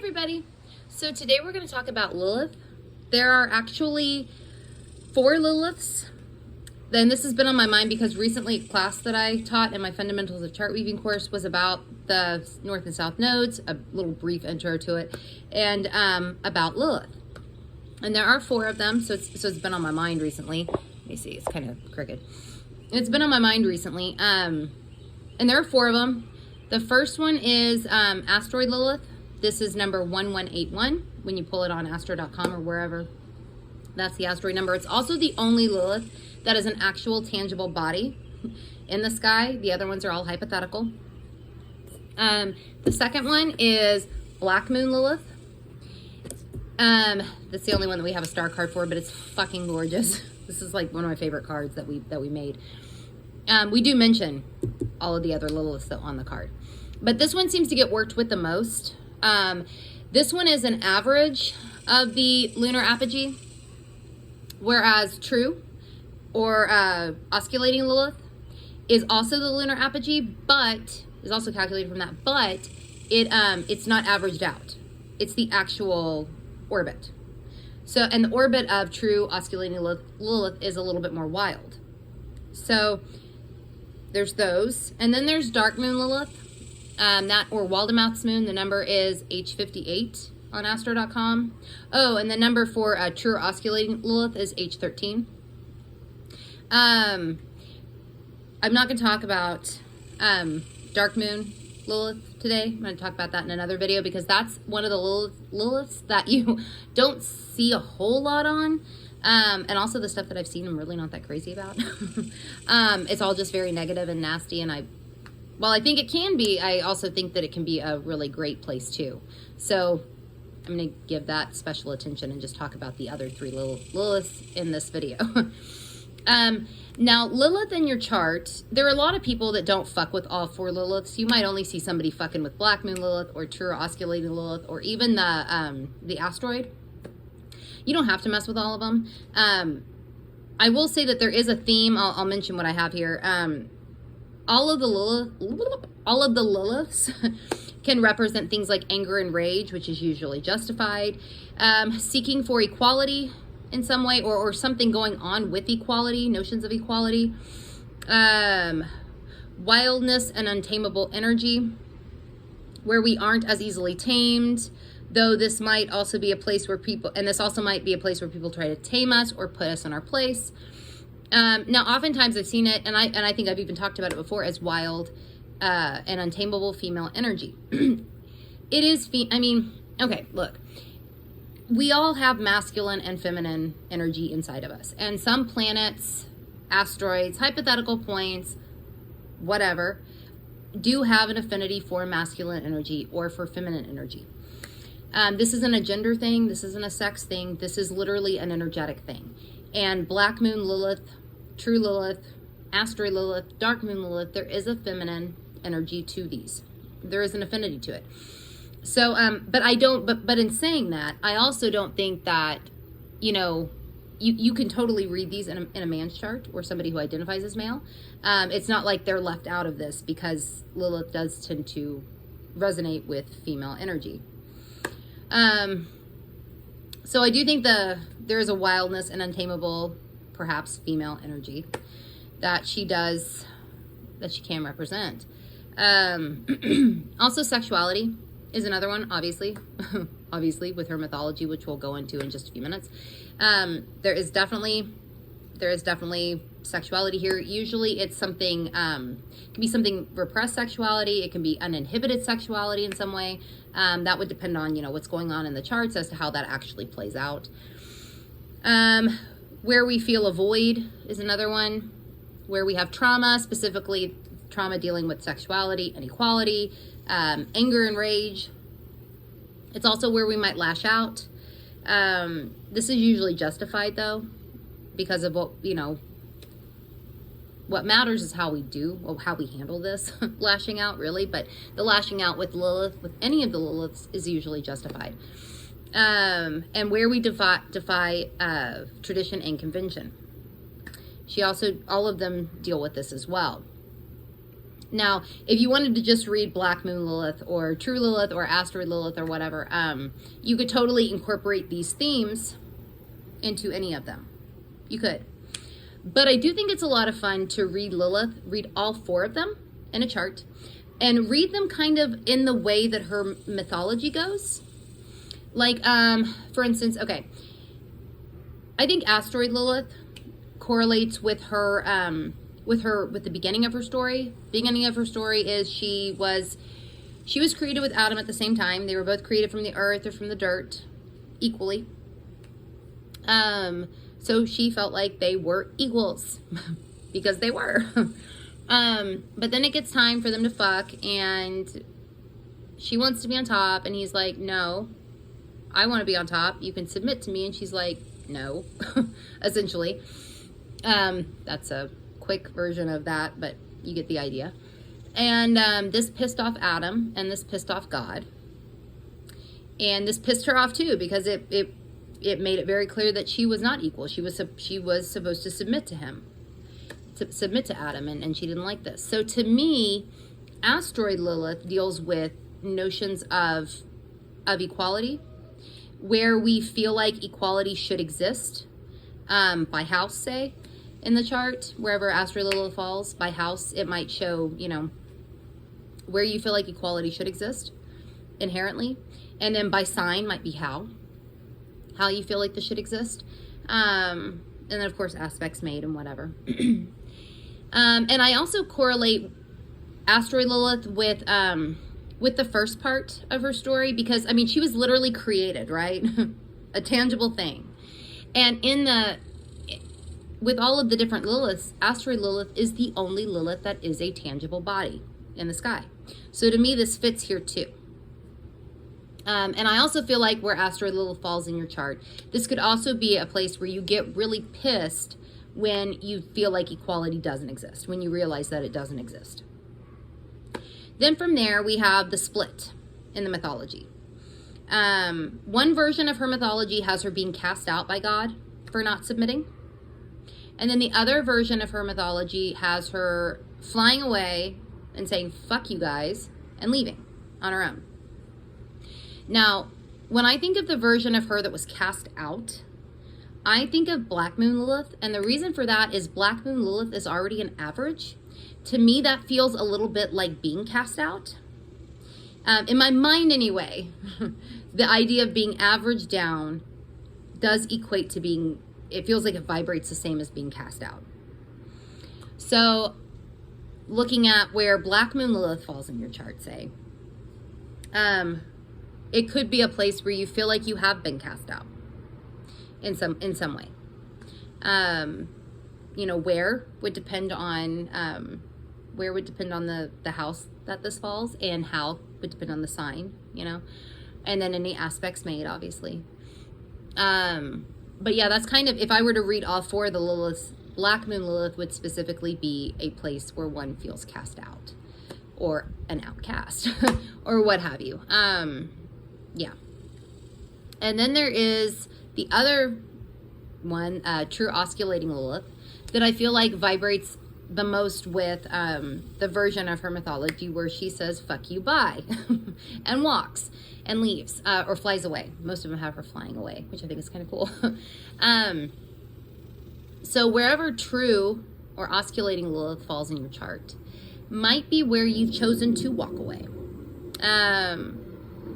everybody. So today we're going to talk about Lilith. There are actually 4 Liliths. Then this has been on my mind because recently a class that I taught in my Fundamentals of Chart Weaving course was about the North and South nodes, a little brief intro to it, and about Lilith. And there are 4 of them, so it's been on my mind recently. Let me see, it's kind of crooked. It's been on my mind recently, and there are 4 of them. The first one is Asteroid Lilith. This is number 1181 when you pull it on astro.com or wherever. That's the asteroid number. It's also the only Lilith that is an actual tangible body in the sky. The other ones are all hypothetical. The second one is Black Moon Lilith. That's the only one that we have a star card for, but it's fucking gorgeous. This is like one of my favorite cards that we made. We do mention all of the other Liliths though on the card, but this one seems to get worked with the most. This one is an average of the lunar apogee, whereas True or oscillating Lilith is also the lunar apogee, but is also calculated from that, but it's not averaged out. It's the actual orbit. So, and the orbit of True oscillating Lilith is a little bit more wild. So there's those, and then there's Dark Moon Lilith. That or Waldemouth's moon, the number is H58 on astro.com. Oh, and the number for True oscillating Lilith is H13. I'm not going to talk about Dark Moon Lilith today. I'm going to talk about that in another video because that's one of the Liliths that you don't see a whole lot on. And also the stuff that I've seen I'm really not that crazy about. It's all just very negative and nasty, and while I think it can be, I also think that it can be a really great place too. So I'm going to give that special attention and just talk about the other 3 Liliths in this video. Now, Lilith in your chart, there are a lot of people that don't fuck with all 4 Liliths. You might only see somebody fucking with Black Moon Lilith or True oscillating Lilith or even the asteroid. You don't have to mess with all of them. I will say that there is a theme. I'll mention what I have here. All of the Liliths can represent things like anger and rage, which is usually justified. Seeking for equality in some way, or something going on with equality, notions of equality. Wildness and untamable energy, where we aren't as easily tamed. Though this might also be a place where people, and this also might be a place where people try to tame us or put us in our place. Now, oftentimes I've seen it, and I think I've even talked about it before, as wild and untamable female energy. It is, okay, look. We all have masculine and feminine energy inside of us. And some planets, asteroids, hypothetical points, whatever, do have an affinity for masculine energy or for feminine energy. This isn't a gender thing. This isn't a sex thing. This is literally an energetic thing. And Black Moon Lilith, True Lilith, Asteroid Lilith, Dark Moon Lilith, there is a feminine energy to these. There is an affinity to it. So, but in saying that, I also don't think that, you can totally read these in a man's chart or somebody who identifies as male. It's not like they're left out of this because Lilith does tend to resonate with female energy. So I do think there is a wildness and untamable, perhaps female energy that she can represent. Also Sexuality is another one, obviously, with her mythology, which we'll go into in just a few minutes. There is definitely sexuality here. Usually it's something, it can be something repressed sexuality. It can be uninhibited sexuality in some way. That would depend on, what's going on in the charts as to how that actually plays out. Where we feel a void is another one. Where we have trauma, specifically trauma dealing with sexuality and equality, anger and rage. It's also where we might lash out. This is usually justified though, because of what matters is how we handle this lashing out, really. But the lashing out with Lilith, with any of the Liliths, is usually justified. And where we defy tradition and convention. All of them deal with this as well. Now, if you wanted to just read Black Moon Lilith or True Lilith or Asteroid Lilith or whatever, you could totally incorporate these themes into any of them. You could. But I do think it's a lot of fun to read Lilith, read all 4 of them in a chart, and read them kind of in the way that her mythology goes. Like, for instance, okay, I think Asteroid Lilith correlates with her, with the beginning of her story. Beginning of her story is she was created with Adam at the same time. They were both created from the earth or from the dirt equally. So she felt like they were equals because they were. But then it gets time for them to fuck, and she wants to be on top, and he's like, no, I want to be on top. You can submit to me. And she's like, no, essentially. That's a quick version of that, but you get the idea. And this pissed off Adam, and this pissed off God. And this pissed her off too, because it made it very clear that she was not equal. She was supposed to submit to him, to submit to Adam, and she didn't like this. So to me, Asteroid Lilith deals with notions of equality, where we feel like equality should exist, by house, say, in the chart, wherever Asteroid Lilith falls, by house, it might show, you know, where you feel like equality should exist inherently. And then by sign might be how you feel like this should exist. And then of course aspects made and whatever. And I also correlate Asteroid Lilith with the first part of her story, because I mean, she was literally created, right? A tangible thing. And with all of the different Liliths, Asteroid Lilith is the only Lilith that is a tangible body in the sky. So to me, this fits here too. And I also feel like where Asteroid Lilith falls in your chart, this could also be a place where you get really pissed when you feel like equality doesn't exist, when you realize that it doesn't exist. Then from there, we have the split in the mythology. One version of her mythology has her being cast out by God for not submitting. And then the other version of her mythology has her flying away and saying, fuck you guys, and leaving on her own. Now, when I think of the version of her that was cast out, I think of Black Moon Lilith, and the reason for that is Black Moon Lilith is already an average. To me, that feels a little bit like being cast out. In my mind anyway, the idea of being averaged down does equate to being, it feels like it vibrates the same as being cast out. So, looking at where Black Moon Lilith falls in your chart, say, it could be a place where you feel like you have been cast out in some way. You know, where would depend on the house that this falls, and how would depend on the sign, you know, and then any aspects made, obviously. But yeah, that's kind of, if I were to read all 4 of the Liliths, Black Moon Lilith would specifically be a place where one feels cast out, or an outcast, or what have you. Yeah. And then there is the other one, True Oscillating Lilith, that I feel like vibrates the most with the version of her mythology where she says, fuck you, bye, and walks and leaves, or flies away. Most of them have her flying away, which I think is kind of cool. So wherever True or Oscillating Lilith falls in your chart might be where you've chosen to walk away.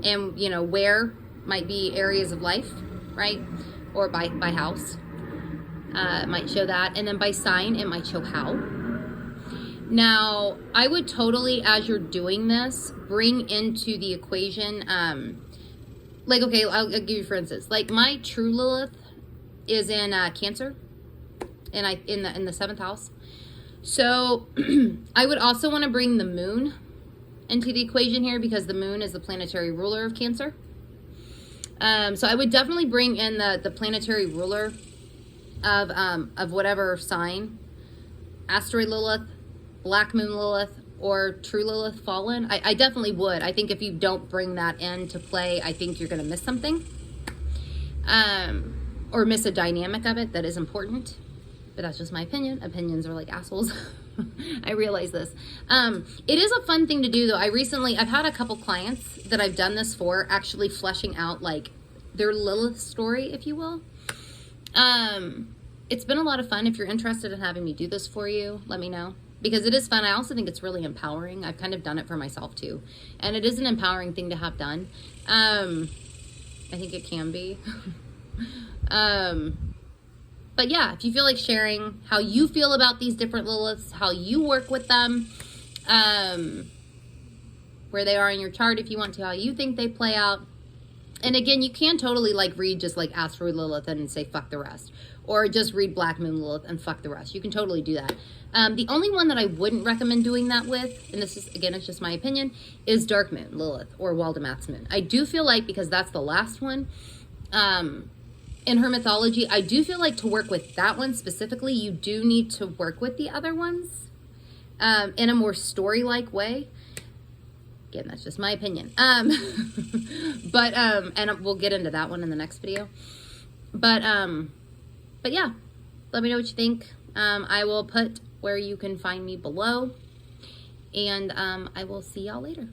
And, you know, where might be areas of life, right? Or by house. It might show that. And then by sign, it might show how. Now, I would totally, as you're doing this, bring into the equation, like, okay, I'll give you for instance, like my True Lilith is in Cancer, and in the 7th house. So I would also want to bring the moon into the equation here, because the moon is the planetary ruler of Cancer. So I would definitely bring in the planetary ruler of whatever sign, Asteroid Lilith, Black Moon Lilith, or True Lilith fallen. I definitely would. I think if you don't bring that into play, I think you're going to miss something. Or miss a dynamic of it that is important. But that's just my opinion. Opinions are like assholes. I realize this. It is a fun thing to do though. I've had a couple clients that I've done this for, actually fleshing out like their Lilith story, if you will. It's been a lot of fun. If you're interested in having me do this for you, let me know, because it is fun. I also think it's really empowering. I've kind of done it for myself too, and it is an empowering thing to have done. I think it can be. But yeah, if you feel like sharing how you feel about these different Liliths, how you work with them, where they are in your chart, if you want to, how you think they play out. And again, you can totally like read just like Asteroid Lilith and say fuck the rest, or just read Black Moon Lilith and fuck the rest. You can totally do that. The only one that I wouldn't recommend doing that with, and this is, again, it's just my opinion, is Dark Moon Lilith or Waldemath's Moon. I do feel like, because that's the last one, in her mythology, I do feel like to work with that one specifically, you do need to work with the other ones in a more story-like way. Again, that's just my opinion. And we'll get into that one in the next video. But yeah, let me know what you think. I will put where you can find me below, and I will see y'all later.